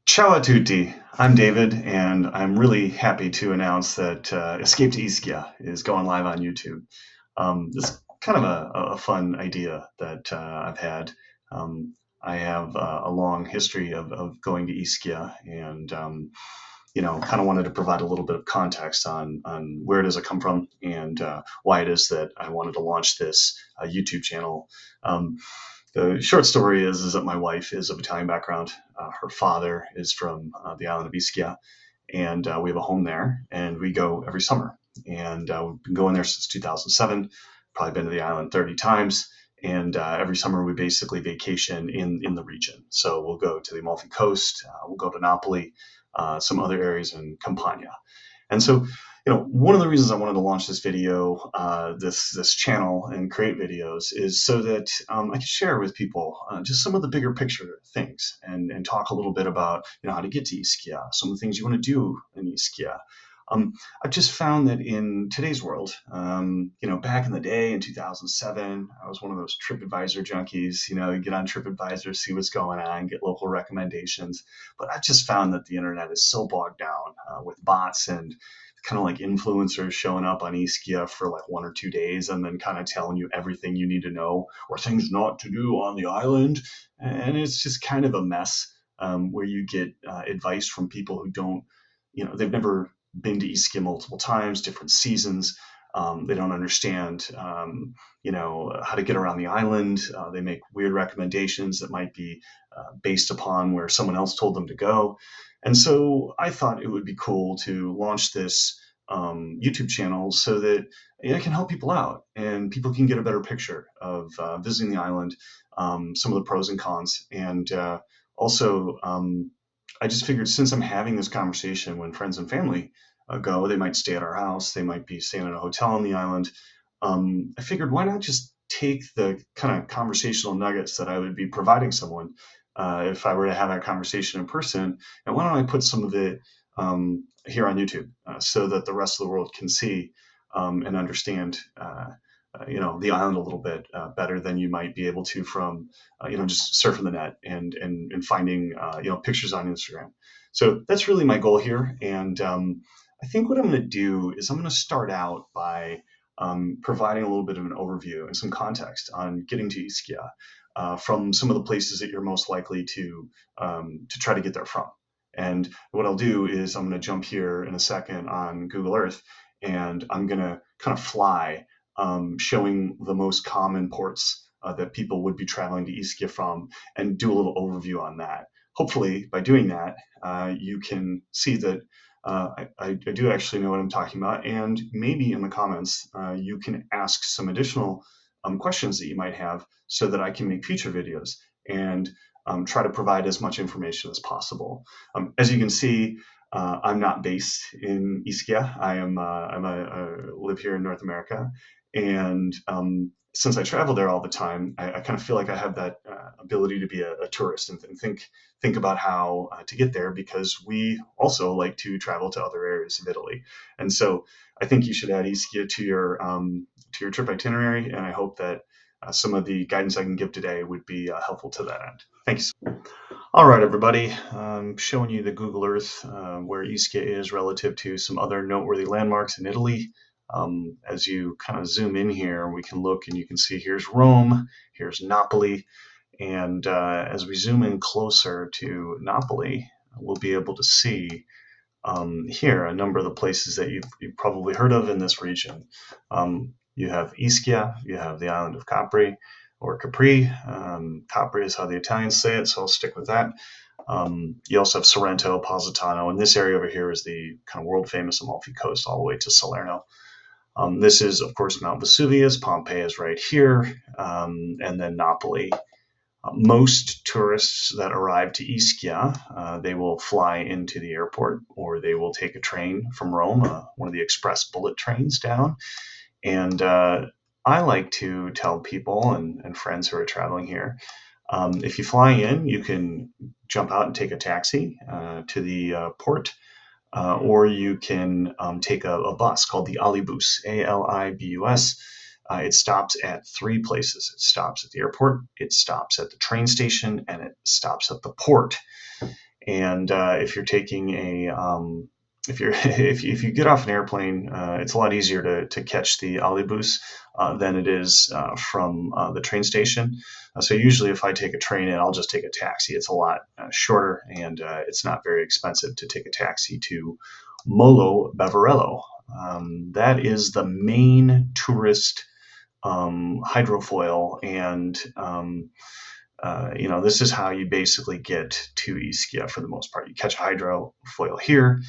Ciao a tutti. I'm David, and I'm really happy to announce that Escape to Ischia is going live on YouTube. This is kind of a fun idea that I've had. Um, I have a long history of going to Ischia, and kind of wanted to provide a little bit of context on where it is I come from and why it is that I wanted to launch this YouTube channel. Um, the short story is that my wife is of Italian background. Her father is from the island of Ischia, and we have a home there, and we go every summer. And we've been going there since 2007. Probably been to the island 30 times. And every summer we basically vacation in the region. So we'll go to the Amalfi Coast, we'll go to Napoli, some other areas in Campania. And so, one of the reasons I wanted to launch this video, this channel, and create videos is so that I can share with people just some of the bigger picture things, and talk a little bit about how to get to Ischia, some of the things you want to do in Ischia. I've just found that in today's world, back in the day in 2007, I was one of those TripAdvisor junkies. You get on TripAdvisor, see what's going on, get local recommendations. But I've just found that the internet is so bogged down with bots and kind of like influencers showing up on Ischia for like 1 or 2 days and then kind of telling you everything you need to know or things not to do on the island. And it's just kind of a mess where you get advice from people who don't, they've never been to Ischia multiple times, different seasons. They don't understand, how to get around the island. They make weird recommendations that might be based upon where someone else told them to go. And so I thought it would be cool to launch this YouTube channel so that it can help people out and people can get a better picture of visiting the island, some of the pros and cons. And also, I just figured since I'm having this conversation when friends and family go, they might stay at our house, they might be staying at a hotel on the island. I figured why not just take the kind of conversational nuggets that I would be providing someone if I were to have that conversation in person, and why don't I put some of it here on YouTube so that the rest of the world can see and understand the island a little bit better than you might be able to from just surfing the net and finding pictures on Instagram. So that's really my goal here. And I think what I'm going to do is I'm going to start out by providing a little bit of an overview and some context on getting to Ischia from some of the places that you're most likely to try to get there from. And what I'll do is I'm going to jump here in a second on Google Earth, and I'm going to kind of fly, showing the most common ports that people would be traveling to Ischia from, and do a little overview on that. Hopefully, by doing that, you can see that I do actually know what I'm talking about, and maybe in the comments you can ask some additional questions that you might have so that I can make future videos and try to provide as much information as possible. As you can see, I'm not based in Ischia. I live here in North America, and since I travel there all the time, I kind of feel like I have that ability to be a tourist and think about how to get there, because we also like to travel to other areas of Italy. And so I think you should add Ischia to your trip itinerary, and I hope that some of the guidance I can give today would be helpful to that end. Thanks. All right, everybody. I'm showing you the Google Earth where Ischia is relative to some other noteworthy landmarks in Italy. As you kind of zoom in here, we can look and you can see here's Rome, here's Napoli. And as we zoom in closer to Napoli, we'll be able to see here a number of the places that you've probably heard of in this region. You have Ischia, you have the island of Capri, or Capri. Capri is how the Italians say it, so I'll stick with that. You also have Sorrento, Positano, and this area over here is the kind of world famous Amalfi Coast all the way to Salerno. This is, of course, Mount Vesuvius. Pompeii is right here, and then Napoli. Most tourists that arrive to Ischia, they will fly into the airport, or they will take a train from Rome, one of the express bullet trains down. And I like to tell people and friends who are traveling here, if you fly in, you can jump out and take a taxi to the port, or you can take a bus called the Alibus, A-L-I-B-U-S. It stops at 3 places. It stops at the airport, it stops at the train station, and it stops at the port. And if you're taking a if you're if you get off an airplane, it's a lot easier to catch the Alibus than it is from the train station. So usually, if I take a train in, I'll just take a taxi. It's a lot shorter, and it's not very expensive to take a taxi to Molo Beverello. That is the main tourist hydrofoil, and this is how you basically get to Ischia for the most part. You catch a hydrofoil here.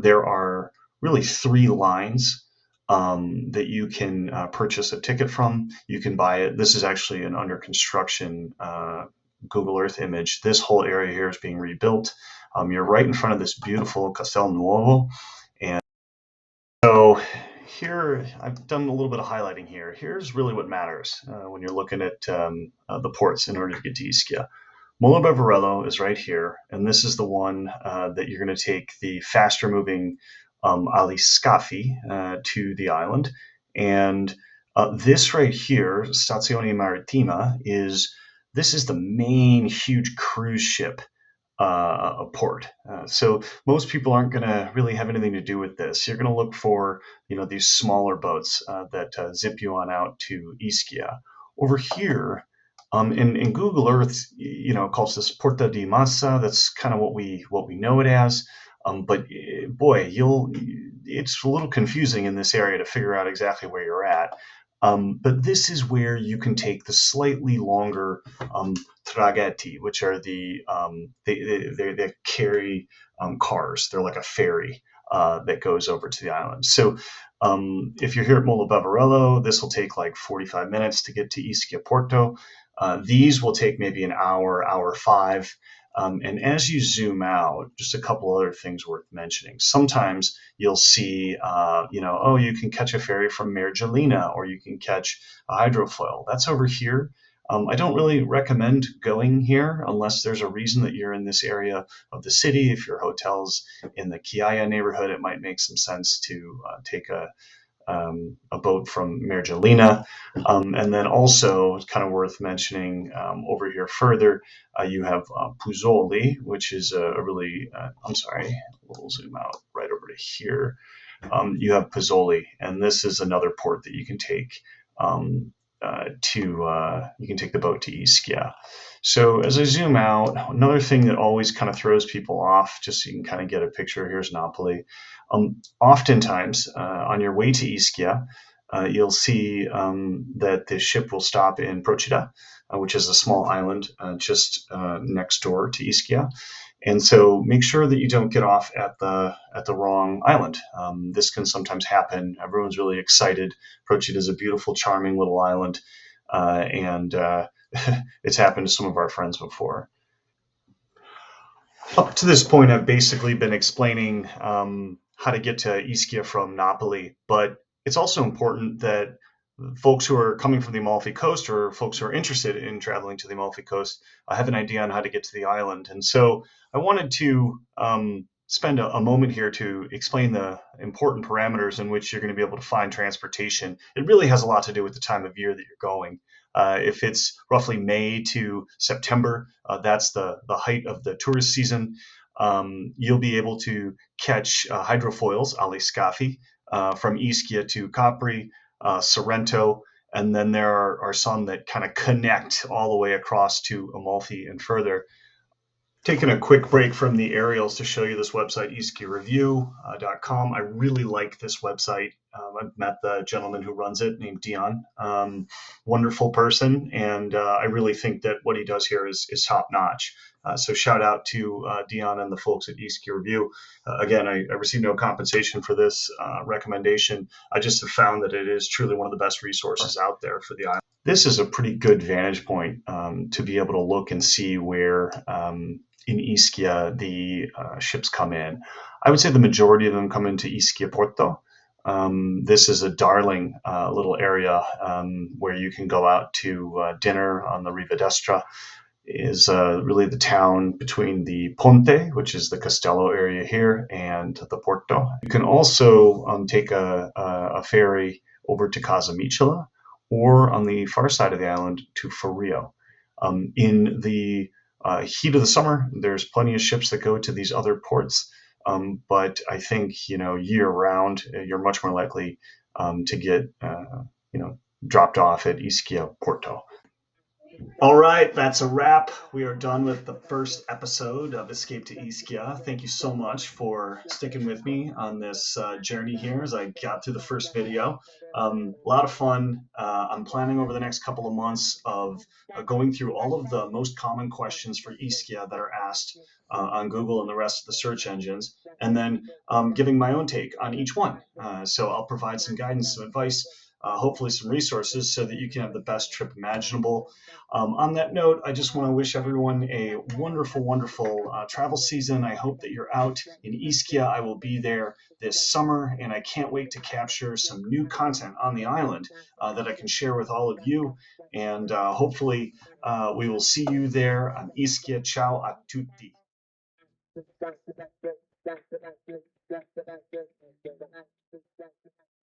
There are really 3 lines that you can purchase a ticket from. You can buy it. This is actually an under construction Google Earth image. This whole area here is being rebuilt. You're right in front of this beautiful Castel Nuovo. And so here, I've done a little bit of highlighting here. Here's really what matters when you're looking at the ports in order to get to Ischia. Molo Beverello is right here, and this is the one that you're going to take the faster moving aliscafi to the island. And this right here, Stazione Marittima, this is the main huge cruise ship port. So most people aren't going to really have anything to do with this. You're going to look for, these smaller boats that zip you on out to Ischia. Over here, in Google Earth, calls this Porta di Massa. That's kind of what we know it as. But boy, it's a little confusing in this area to figure out exactly where you're at. But this is where you can take the slightly longer traghetti, which are they carry cars. They're like a ferry that goes over to the island. So if you're here at Molo Beverello, this will take like 45 minutes to get to Ischia Porto. These will take maybe an hour, hour 5. And as you zoom out, just a couple other things worth mentioning. Sometimes you'll see, you can catch a ferry from Mergellina, or you can catch a hydrofoil. That's over here. I don't really recommend going here unless there's a reason that you're in this area of the city. If your hotel's in the Chiaia neighborhood, it might make some sense to take a boat from Mergellina. And then also, it's kind of worth mentioning over here further, you have Puzzoli, which is a really, we'll zoom out right over to here. You have Puzzoli, and this is another port that you can take you can take the boat to Ischia. So as I zoom out, another thing that always kind of throws people off, just so you can kind of get a picture, here's Napoli. Oftentimes, on your way to Ischia, you'll see that the ship will stop in Procida, which is a small island just next door to Ischia. And so make sure that you don't get off at the wrong island. This can sometimes happen. Everyone's really excited. Procida is a beautiful, charming little island, and it's happened to some of our friends before. Up to this point, I've basically been explaining how to get to Ischia from Napoli, but it's also important that folks who are coming from the Amalfi Coast, or folks who are interested in traveling to the Amalfi Coast, have an idea on how to get to the island. And so I wanted to spend a moment here to explain the important parameters in which you're going to be able to find transportation. It really has a lot to do with the time of year that you're going. If it's roughly May to September, that's the height of the tourist season. You'll be able to catch hydrofoils, aliscafi, from Ischia to Capri, Sorrento, and then there are some that kind of connect all the way across to Amalfi and further. Taking a quick break from the aerials to show you this website, ischiareview.com. I really like this website. I've met the gentleman who runs it, named Dion. Wonderful person, and I really think that what he does here is top notch. So shout out to Dion and the folks at Ischia Review. Again, I received no compensation for this recommendation. I just have found that it is truly one of the best resources out there for the island. This is a pretty good vantage point to be able to look and see where in Ischia the ships come in. I would say the majority of them come into Ischia Porto. This is a darling little area where you can go out to dinner on the Riva Destra. Is really the town between the Ponte, which is the Castello area here, and the Porto. You can also take a ferry over to Casa Michela, or on the far side of the island to Forio. In the heat of the summer, there's plenty of ships that go to these other ports, but I think year round you're much more likely to get dropped off at Ischia Porto. All right, that's a wrap. We are done with the first episode of Escape to Ischia. Thank you so much for sticking with me on this journey here as I got through the first video. A lot of fun. I'm planning over the next couple of months of going through all of the most common questions for Ischia that are asked on Google and the rest of the search engines, and then giving my own take on each one. So I'll provide some guidance, some advice, hopefully some resources so that you can have the best trip imaginable. On that note, I just want to wish everyone a wonderful, wonderful travel season. I hope that you're out in Ischia. I will be there this summer, and I can't wait to capture some new content on the island that I can share with all of you. And hopefully, we will see you there on Ischia. Ciao a tutti.